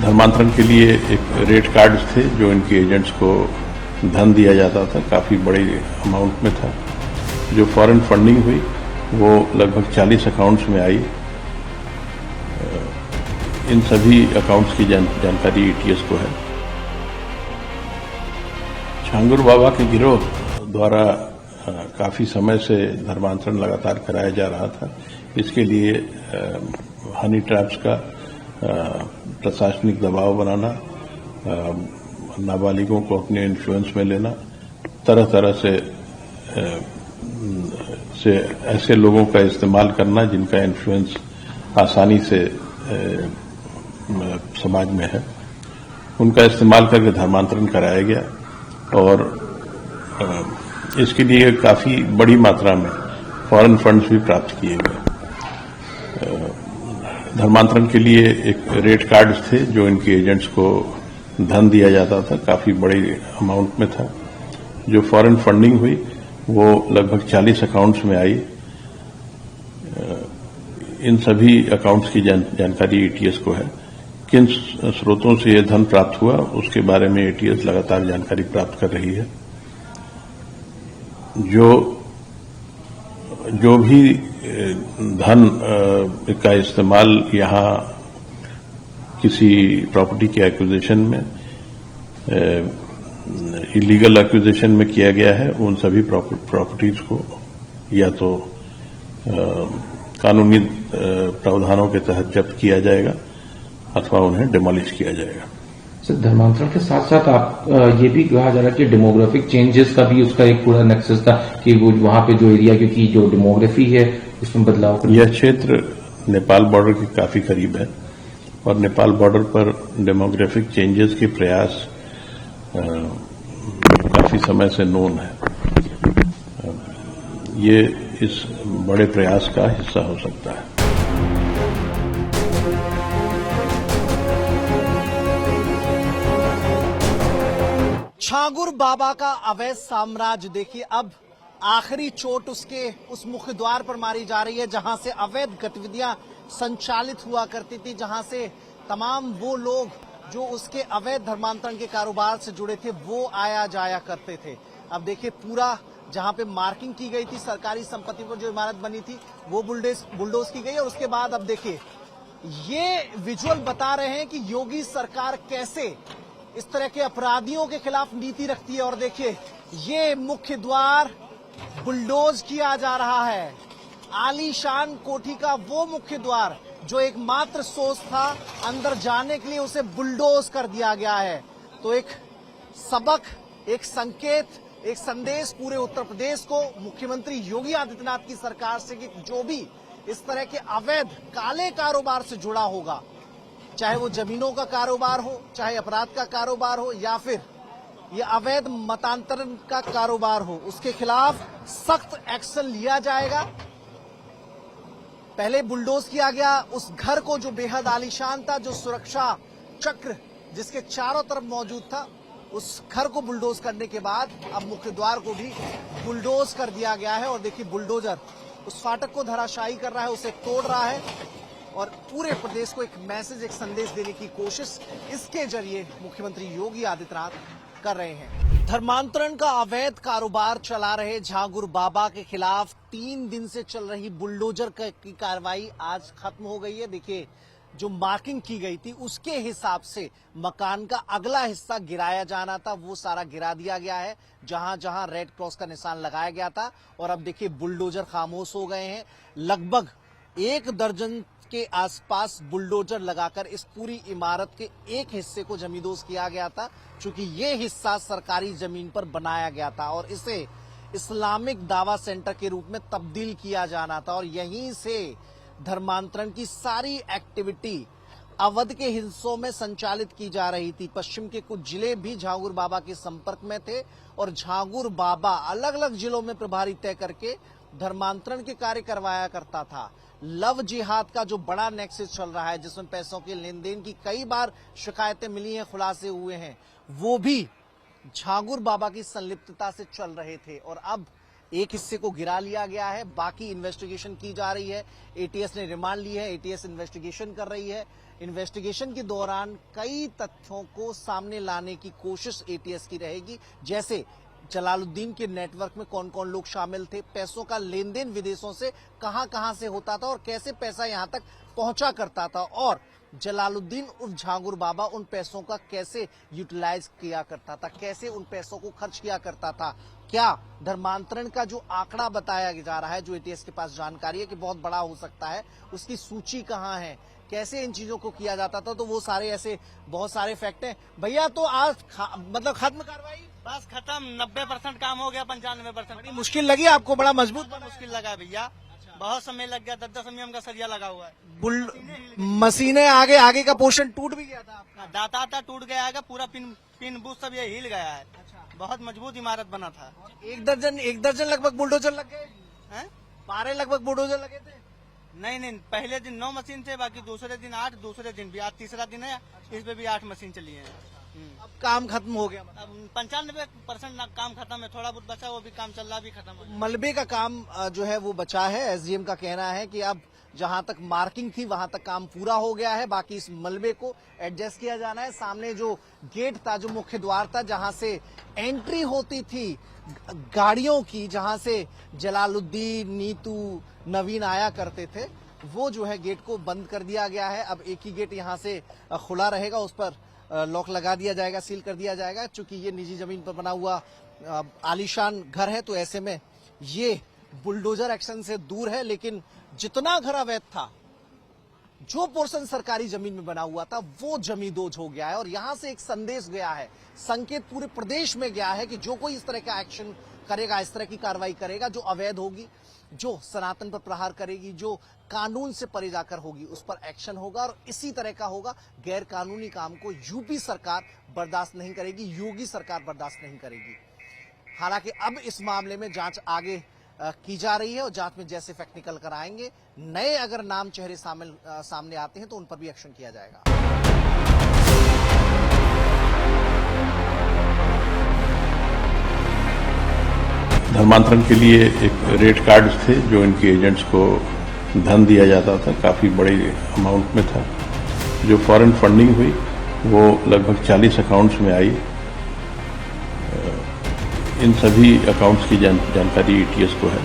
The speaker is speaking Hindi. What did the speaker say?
धर्मांतरण के लिए एक रेट कार्ड थे जो इनके एजेंट्स को धन दिया जाता था, काफ़ी बड़े अमाउंट में था। जो फॉरेन फंडिंग हुई वो लगभग 40 अकाउंट्स में आई। इन सभी अकाउंट्स की जानकारी ईटीएस को है। छांगुर बाबा के गिरोह द्वारा काफ़ी समय से धर्मांतरण लगातार कराया जा रहा था। इसके लिए हनी ट्रैप्स का प्रशासनिक दबाव बनाना, नाबालिगों को अपने इन्फ्लुएंस में लेना, तरह तरह से ऐसे लोगों का इस्तेमाल करना जिनका इन्फ्लुएंस आसानी से समाज में है, उनका इस्तेमाल करके धर्मांतरण कराया गया। और इसके लिए काफ़ी बड़ी मात्रा में फॉरेन फंड्स भी प्राप्त किए गए। धर्मांतरण के लिए एक रेट कार्ड थे जो इनके एजेंट्स को धन दिया जाता था, काफ़ी बड़े अमाउंट में था। जो फॉरेन फंडिंग हुई वो लगभग 40 अकाउंट्स में आई। इन सभी अकाउंट्स की जानकारी एटीएस को है। किन स्रोतों से यह धन प्राप्त हुआ उसके बारे में एटीएस लगातार जानकारी प्राप्त कर रही है। जो भी धन का इस्तेमाल यहाँ किसी प्रॉपर्टी के एक्विजिशन में, इलीगल एक्विजिशन में किया गया है, उन सभी प्रॉपर्टीज को या तो कानूनी प्रावधानों के तहत जब्त किया जाएगा अथवा उन्हें डिमोलिश किया जाएगा। सर, धर्मांतरण के साथ साथ आप ये भी कहा जा रहा है कि डेमोग्राफिक चेंजेस का भी उसका एक पूरा नेक्सस था कि वो वहां पे जो एरिया, क्योंकि जो डेमोग्राफी है उसमें बदलाव। यह क्षेत्र नेपाल बॉर्डर के काफी करीब है और नेपाल बॉर्डर पर डेमोग्राफिक चेंजेस के प्रयास काफी समय से नोन है। ये इस बड़े प्रयास का हिस्सा हो सकता है। छांगुर बाबा का अवैध साम्राज्य देखिए, अब आखिरी चोट उसके उस मुख्य द्वार पर मारी जा रही है जहां से अवैध गतिविधियां संचालित हुआ करती थी, जहां से तमाम वो लोग जो उसके अवैध धर्मांतरण के कारोबार से जुड़े थे वो आया जाया करते थे। अब देखिए, पूरा जहां पे मार्किंग की गई थी सरकारी संपत्ति पर, जो इमारत बनी थी वो बुलडोज की गई। और उसके बाद अब देखिए, ये विजुअल बता रहे हैं कि योगी सरकार कैसे इस तरह के अपराधियों के खिलाफ नीति रखती है। और देखिए, ये मुख्य द्वार बुलडोज किया जा रहा है। आलीशान कोठी का वो मुख्य द्वार जो एकमात्र सोर्स था अंदर जाने के लिए, उसे बुलडोज कर दिया गया है। तो एक सबक, एक संकेत, एक संदेश पूरे उत्तर प्रदेश को, मुख्यमंत्री योगी आदित्यनाथ की सरकार से कि जो भी इस तरह के अवैध काले कारोबार से जुड़ा होगा, चाहे वो जमीनों का कारोबार हो, चाहे अपराध का कारोबार हो, या फिर ये अवैध मतांतरण का कारोबार हो, उसके खिलाफ सख्त एक्शन लिया जाएगा। पहले बुलडोज किया गया उस घर को जो बेहद आलीशान था, जो सुरक्षा चक्र जिसके चारों तरफ मौजूद था, उस घर को बुलडोज करने के बाद अब मुख्य द्वार को भी बुलडोज कर दिया गया है। और देखिए, बुलडोजर उस फाटक को धराशायी कर रहा है, उसे तोड़ रहा है और पूरे प्रदेश को एक मैसेज, एक संदेश देने की कोशिश इसके जरिए मुख्यमंत्री योगी आदित्यनाथ कर रहे हैं। धर्मांतरण का अवैध कारोबार चला रहे छांगुर बाबा के खिलाफ 3 दिन से चल रही बुलडोजर की कार्रवाई आज खत्म हो गई है। देखिए, जो मार्किंग की गई थी उसके हिसाब से मकान का अगला हिस्सा गिराया जाना था, वो सारा गिरा दिया गया है, जहां जहां रेड क्रॉस का निशान लगाया गया था। और अब देखिए, बुलडोजर खामोश हो गए हैं। लगभग 1 दर्जन के आसपास बुलडोजर लगाकर इस पूरी इमारत के एक हिस्से को जमींदोज किया गया था, क्योंकि ये हिस्सा सरकारी जमीन पर बनाया गया था और इसे इस्लामिक दावा सेंटर के रूप में तब्दील किया जाना था। और यहीं से धर्मांतरण की सारी एक्टिविटी अवध के हिस्सों में संचालित की जा रही थी। पश्चिम के कुछ जिले भी छांगुर बाबा के संपर्क में थे और छांगुर बाबा अलग अलग जिलों में प्रभारी तय करके धर्मांतरण के कार्य करवाया करता था। लव जिहाद का जो बड़ा नेक्सस चल रहा है, जिसमें पैसों के लेन देन की कई बार शिकायतें मिली हैं, खुलासे हुए हैं, वो भी छांगुर बाबा की संलिप्तता से चल रहे थे। और अब एक हिस्से को गिरा लिया गया है, बाकी इन्वेस्टिगेशन की जा रही है। एटीएस ने रिमांड ली है, एटीएस इन्वेस्टिगेशन कर रही है। इन्वेस्टिगेशन के दौरान कई तथ्यों को सामने लाने की कोशिश एटीएस की रहेगी, जैसे जलालुद्दीन के नेटवर्क में कौन कौन लोग शामिल थे, पैसों का लेन देन विदेशों से कहां से होता था और कैसे पैसा यहां तक पहुंचा करता था, और जलालुद्दीन उर्फ झांगुर बाबा उन पैसों का कैसे यूटिलाइज किया करता था, कैसे उन पैसों को खर्च किया करता था। क्या धर्मांतरण का जो आंकड़ा बताया जा रहा है, जो एटीएस के पास जानकारी है कि बहुत बड़ा हो सकता है, उसकी सूची कहां है, कैसे इन चीजों को किया जाता था, तो वो सारे ऐसे बहुत सारे फैक्ट हैं। भैया तो आज मतलब खत्म कार्रवाई, बस खत्म, 90% काम हो गया, 95% मुश्किल लगी आपको, बड़ा मजबूत बना? मुश्किल लगा भैया, बहुत समय लग गया, 10 एमएम का सरिया लगा हुआ है। मशीनें आगे का पोर्शन टूट भी गया था आपका? दाता टूट गया है, पूरा पिन बूथ सब ये हिल गया है। बहुत मजबूत इमारत बना था। एक दर्जन लगभग बुलडोजर लग गए हैं? 12 लगभग बुलडोजर लगे थे? नहीं, पहले दिन 9 मशीन थे, बाकी दूसरे दिन 8, दूसरे दिन भी, आज तीसरा दिन है, इस पे भी 8 मशीन चली है। अब काम खत्म हो गया? अब 95% काम खत्म है, थोड़ा बहुत बचा वो भी काम चल रहा, भी खत्म हो गया। मलबे का काम जो है वो बचा है। एसडीएम का कहना है कि अब जहां तक मार्किंग थी वहां तक काम पूरा हो गया है, बाकी इस मलबे को एडजस्ट किया जाना है। सामने जो गेट था, जो मुख्य द्वार था, जहां से एंट्री होती थी गाड़ियों की, जहां से जलालुद्दीन, नीतू, नवीन आया करते थे, वो जो है गेट को बंद कर दिया गया है। अब एक ही गेट यहां से खुला रहेगा, उस पर लॉक लगा दिया जाएगा, सील कर दिया जाएगा। चूंकि ये निजी जमीन पर बना हुआ आलीशान घर है, तो ऐसे में ये बुलडोजर एक्शन से दूर है, लेकिन जितना घर अवैध था, जो पोर्शन सरकारी जमीन में बना हुआ था, वो जमींदोज हो गया है। और यहां से एक संदेश गया है, संकेत पूरे प्रदेश में गया है कि जो कोई इस तरह का एक्शन करेगा, इस तरह की कार्रवाई करेगा, जो अवैध होगी, जो सनातन पर प्रहार करेगी, जो कानून से परे जाकर होगी, उस पर एक्शन होगा। और इसी तरह का होगा। गैर कानूनी काम को यूपी सरकार बर्दाश्त नहीं करेगी, योगी सरकार बर्दाश्त नहीं करेगी। हालांकि अब इस मामले में जांच आगे की जा रही है, और जांच में जैसे फैक्ट निकल कर आएंगे, नए अगर नाम चेहरे सामने आते हैं तो उन पर भी एक्शन किया जाएगा। धर्मांतरण के लिए एक रेट कार्ड थे जो इनके एजेंट्स को धन दिया जाता था, काफी बड़ी अमाउंट में था। जो फॉरेन फंडिंग हुई वो लगभग 40 अकाउंट्स में आई। इन सभी अकाउंट्स की जानकारी एटीएस को है।